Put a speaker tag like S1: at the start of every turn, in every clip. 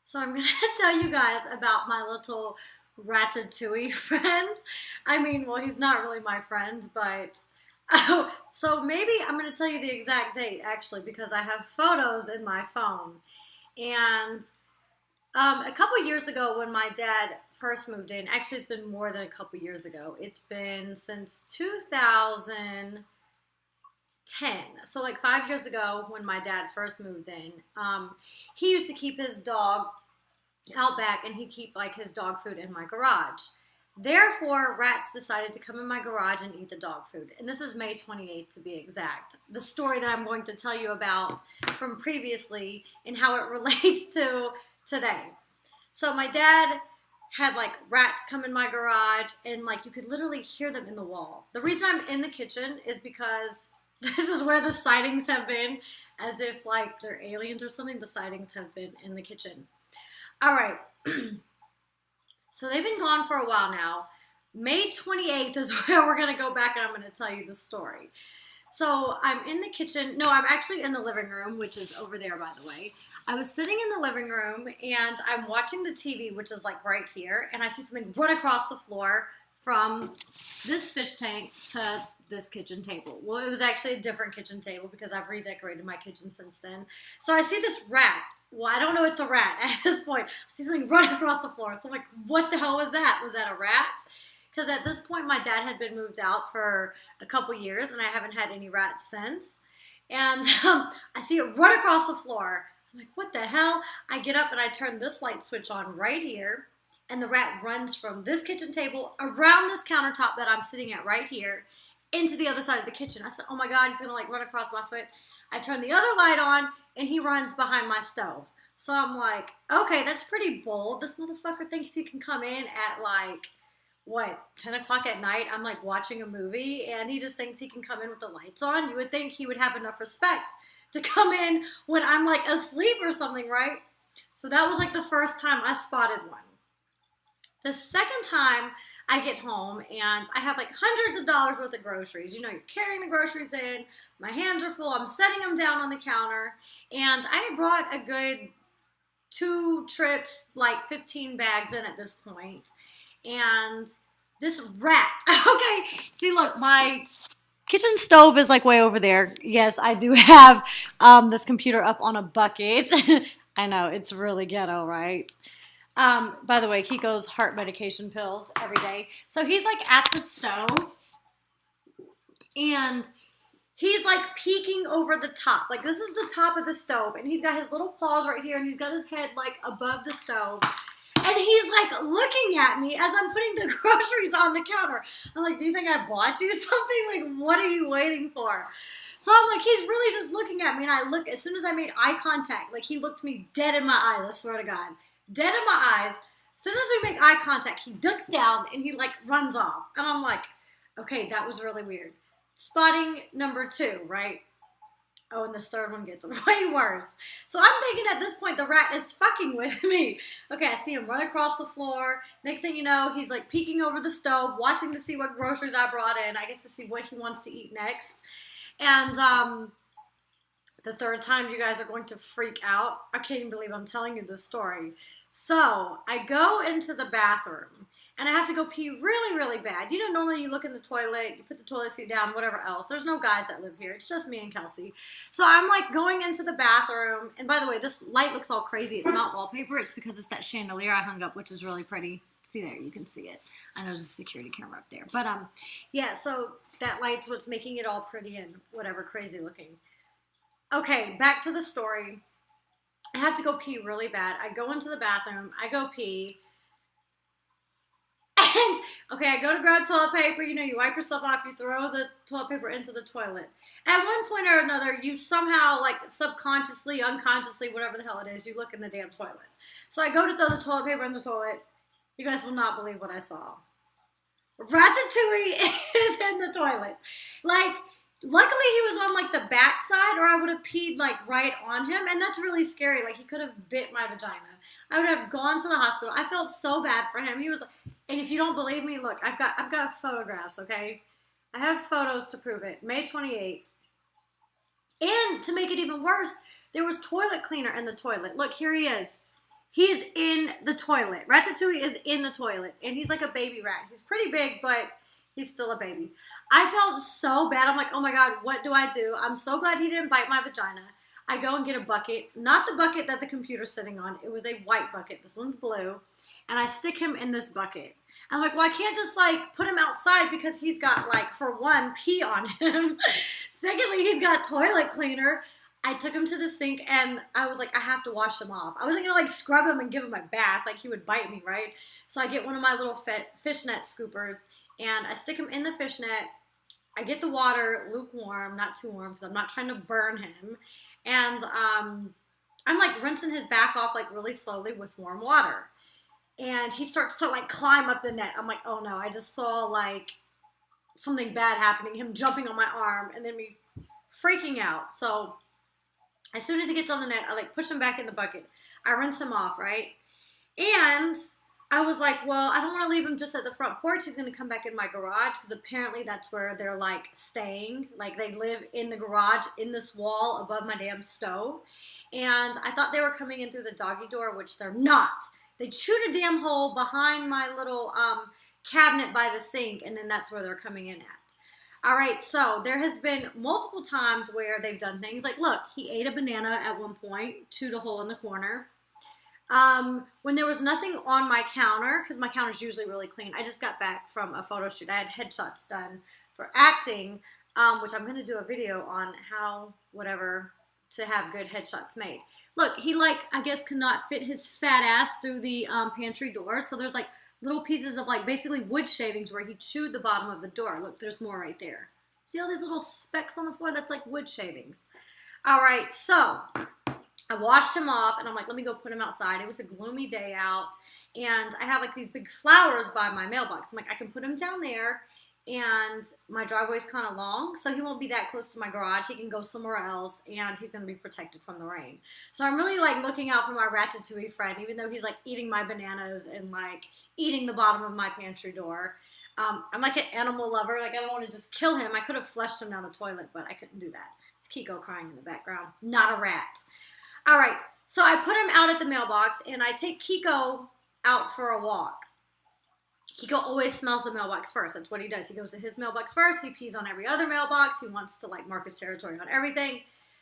S1: So I'm going to tell you guys about my little Ratatouille friend. Well, he's not really my friend, but so maybe I'm going to tell you the exact date actually because I have photos in my phone. And a couple years ago, when my dad first moved in, actually it's been more than a couple years ago. It's been since 2010. So like 5 years ago, when my dad first moved in, he used to keep his dog out back and he'd keep like his dog food in my garage. Therefore, rats decided to come in my garage and eat the dog food. And this is May 28th to be exact. The story that I'm going to tell you about from previously and how it relates to today. So my dad had like rats come in my garage and like you could literally hear them in the wall. The reason I'm in the kitchen is because this is where the sightings have been, as if like they're aliens or something. The sightings have been in the kitchen. All right. So they've been gone for a while now. May 28th is where we're going to go back and I'm going to tell you the story. So I'm in the kitchen. No, I'm actually in the living room, which is over there, by the way. I was sitting in the living room and I'm watching the TV, which is like right here. And I see something run across the floor from this fish tank to this kitchen table. Well, it was actually a different kitchen table because I've redecorated my kitchen since then. So I see this rat. Well, I don't know it's a rat at this point. I see something run across the floor. So I'm like, what the hell was that? Was that a rat? Because at this point, my dad had been moved out for a couple years, and I haven't had any rats since. And I see it run across the floor. I'm like, what the hell? I get up and I turn this light switch on right here, and the rat runs from this kitchen table around this countertop that I'm sitting at right here into the other side of the kitchen. I said, oh my God, he's going to like run across my foot. I turn the other light on, and he runs behind my stove. So I'm like, okay, that's pretty bold. This motherfucker thinks he can come in at like, 10 o'clock at night? I'm like watching a movie, and he just thinks he can come in with the lights on. You would think he would have enough respect to come in when I'm like asleep or something, right? So that was like the first time I spotted one. The second time I get home and I have like hundreds of dollars worth of groceries. You know, you're carrying the groceries in. My hands are full. I'm setting them down on the counter. And I brought a good 2 trips, like 15 bags in at this point. And this rat. Okay, see, look, my kitchen stove is like way over there. Yes, I do have this computer up on a bucket. I know, it's really ghetto, right? By the way, Kiko's heart medication pills every day. So he's like at the stove and he's like peeking over the top. Like this is the top of the stove and he's got his little claws right here and he's got his head like above the stove. And he's like looking at me as I'm putting the groceries on the counter. I'm like, do you think I bought you something? Like, what are you waiting for? So I'm like, he's really just looking at me. And I look, as soon as I made eye contact, like he looked me dead in my eyes, I swear to God. Dead in my eyes. As soon as we make eye contact, he ducks down and he like runs off. And I'm like, okay, that was really weird. Spotting number 2, right? Oh, and this third one gets way worse. So I'm thinking at this point, the rat is fucking with me. Okay, I see him run across the floor. Next thing you know, he's like peeking over the stove, watching to see what groceries I brought in. I guess to see what he wants to eat next. And the third time, you guys are going to freak out. I can't even believe I'm telling you this story. So I go into the bathroom and I have to go pee really, really bad. You know, normally you look in the toilet, you put the toilet seat down, whatever else. There's no guys that live here. It's just me and Kelsey. So I'm like going into the bathroom. And by the way, this light looks all crazy. It's not wallpaper. It's because it's that chandelier I hung up, which is really pretty. See there, you can see it. I know there's a security camera up there. But yeah, so that light's what's making it all pretty and whatever crazy looking. Okay, back to the story. I have to go pee really bad. I go into the bathroom. I go pee. And, okay, I go to grab toilet paper. You know, you wipe yourself off. You throw the toilet paper into the toilet. At one point or another, you somehow, like, subconsciously, unconsciously, whatever the hell it is, you look in the damn toilet. So I go to throw the toilet paper in the toilet. You guys will not believe what I saw. Ratatouille is in the toilet. Like, luckily he was on like the back side or I would have peed like right on him. And that's really scary. Like he could have bit my vagina. I would have gone to the hospital. I felt so bad for him. He was, and if you don't believe me, look, I've got photographs, okay? I have photos to prove it. May 28th. And to make it even worse, there was toilet cleaner in the toilet. Look, here he is. He's in the toilet. Ratatouille is in the toilet, and he's like a baby rat. He's pretty big, but he's still a baby. I felt so bad. I'm like, oh my God, what do I do? I'm so glad he didn't bite my vagina. I go and get a bucket, not the bucket that the computer's sitting on. It was a white bucket. This one's blue. And I stick him in this bucket. I'm like, well, I can't just like put him outside because he's got like, for one, pee on him. Secondly, he's got toilet cleaner. I took him to the sink and I was like, I have to wash him off. I wasn't gonna like scrub him and give him a bath like he would bite me, right? So I get one of my little fishnet scoopers and I stick him in the fishnet. I get the water lukewarm, not too warm because I'm not trying to burn him. And I'm like rinsing his back off like really slowly with warm water. And he starts to like climb up the net. I'm like, oh no, I just saw like something bad happening, him jumping on my arm and then me freaking out. So as soon as he gets on the net, I like push him back in the bucket. I rinse him off, right? And I was like, well, I don't want to leave him just at the front porch. He's going to come back in my garage because apparently that's where they're like staying. Like they live in the garage in this wall above my damn stove. And I thought they were coming in through the doggy door, which they're not. They chewed a damn hole behind my little cabinet by the sink, and then that's where they're coming in at. All right, so there has been multiple times where they've done things like, look, he ate a banana at one point, chewed a hole in the corner. When there was nothing on my counter, because my counter's usually really clean, I just got back from a photo shoot. I had headshots done for acting, which I'm going to do a video on how, whatever, to have good headshots made. Look, he like, I guess could not fit his fat ass through the pantry door, so there's like little pieces of like basically wood shavings where he chewed the bottom of the door. Look, there's more right there. See all these little specks on the floor? That's like wood shavings. All right, so I washed him off and I'm like, let me go put him outside. It was a gloomy day out and I have like these big flowers by my mailbox. I'm like, I can put him down there and my driveway's kind of long, so he won't be that close to my garage. He can go somewhere else and he's going to be protected from the rain. So I'm really like looking out for my Ratatouille friend, even though he's like eating my bananas and like eating the bottom of my pantry door. I'm like an animal lover. Like I don't want to just kill him. I could have flushed him down the toilet, but I couldn't do that. It's Kiko crying in the background, not a rat. All right, so I put him out at the mailbox and I take Kiko out for a walk. Kiko always smells the mailbox first. That's what he does. He goes to his mailbox first. He pees on every other mailbox. He wants to like mark his territory on everything.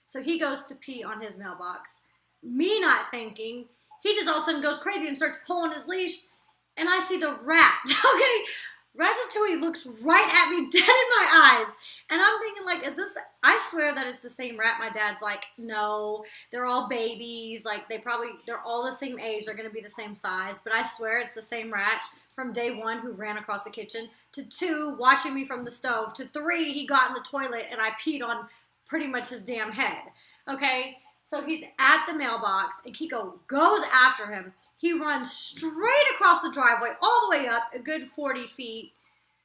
S1: So he goes to pee on his mailbox. Me not thinking, he just all of a sudden goes crazy and starts pulling his leash. And I see the rat. Okay, Ratatouille looks right at me, dead in my eyes. And I'm thinking like, is this, I swear that it's the same rat. My dad's like, no, they're all babies. Like they're all the same age. They're going to be the same size. But I swear it's the same rat. From day one, who ran across the kitchen, to 2, watching me from the stove, to 3, he got in the toilet and I peed on pretty much his damn head. Okay, so he's at the mailbox and Kiko goes after him. He runs straight across the driveway, all the way up, a good 40 feet,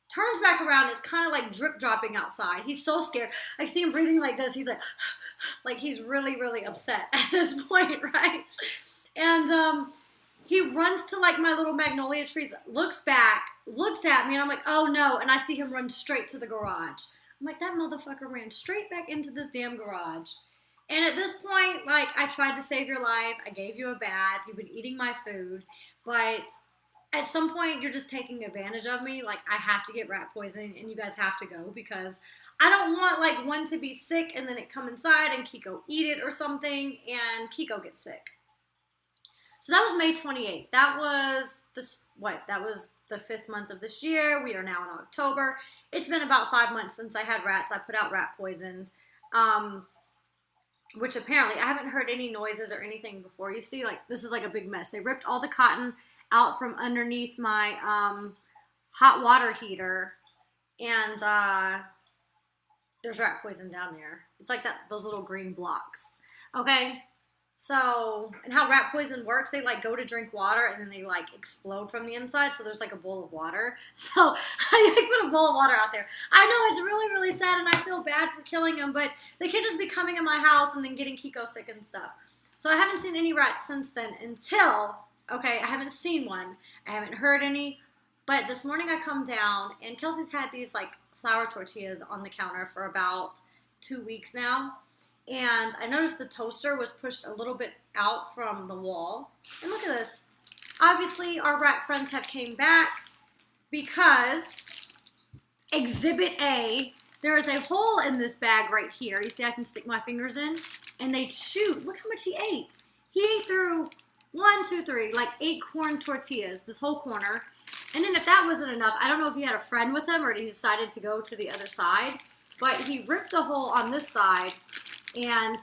S1: turns back around. It's kind of like drip dropping outside. He's so scared. I see him breathing like this. He's like he's really, really upset at this point, right? And he runs to like my little magnolia trees, looks back, looks at me, and I'm like, oh no. And I see him run straight to the garage. I'm like, that motherfucker ran straight back into this damn garage. And at this point, like, I tried to save your life. I gave you a bath. You've been eating my food. But at some point, you're just taking advantage of me. Like, I have to get rat poisoning, and you guys have to go because I don't want, like, one to be sick and then it come inside and Kiko eat it or something and Kiko gets sick. So that was May 28th. That was that was the 5th month of this year. We are now in October. It's been about 5 months since I had rats. I put out rat poison, which apparently I haven't heard any noises or anything before. You see, like, this is like a big mess. They ripped all the cotton out from underneath my hot water heater, and there's rat poison down there. It's like those little green blocks. Okay. So, and how rat poison works, they like go to drink water and then they like explode from the inside. So there's like a bowl of water. So I like put a bowl of water out there. I know it's really, really sad and I feel bad for killing them, but they can't just be coming in my house and then getting Kiko sick and stuff. So I haven't seen any rats since then until, okay, I haven't seen one. I haven't heard any, but this morning I come down and Kelsey's had these like flour tortillas on the counter for about 2 weeks now. And I noticed the toaster was pushed a little bit out from the wall. And look at this. Obviously, our rat friends have came back because Exhibit A, there is a hole in this bag right here. You see I can stick my fingers in? And they chewed. Look how much he ate. He ate through 1, 2, 3, like 8 corn tortillas, this whole corner. And then if that wasn't enough, I don't know if he had a friend with him or he decided to go to the other side. But he ripped a hole on this side and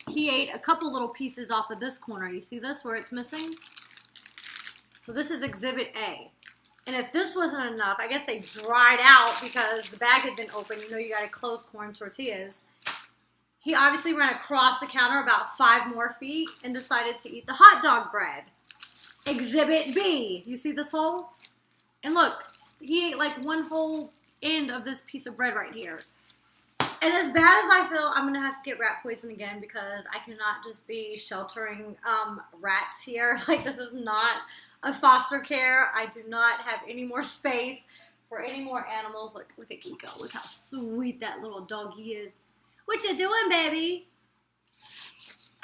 S1: he ate a couple little pieces off of this corner. You see this where it's missing? So this is Exhibit A. And if this wasn't enough, I guess they dried out because the bag had been open. You know you got to close corn tortillas. He obviously ran across the counter about 5 more feet and decided to eat the hot dog bread. Exhibit B. You see this hole? And look, he ate like one whole end of this piece of bread right here. And as bad as I feel, I'm going to have to get rat poison again because I cannot just be sheltering rats here. Like, this is not a foster care. I do not have any more space for any more animals. Look at Kiko. Look how sweet that little doggy is. What you doing, baby?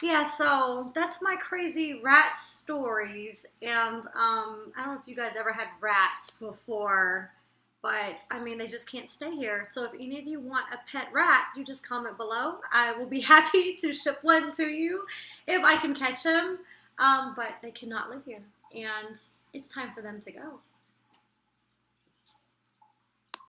S1: Yeah, so that's my crazy rat stories. And I don't know if you guys ever had rats before. But, I mean, they just can't stay here. So if any of you want a pet rat, you just comment below. I will be happy to ship one to you if I can catch him. But they cannot live here. And it's time for them to go.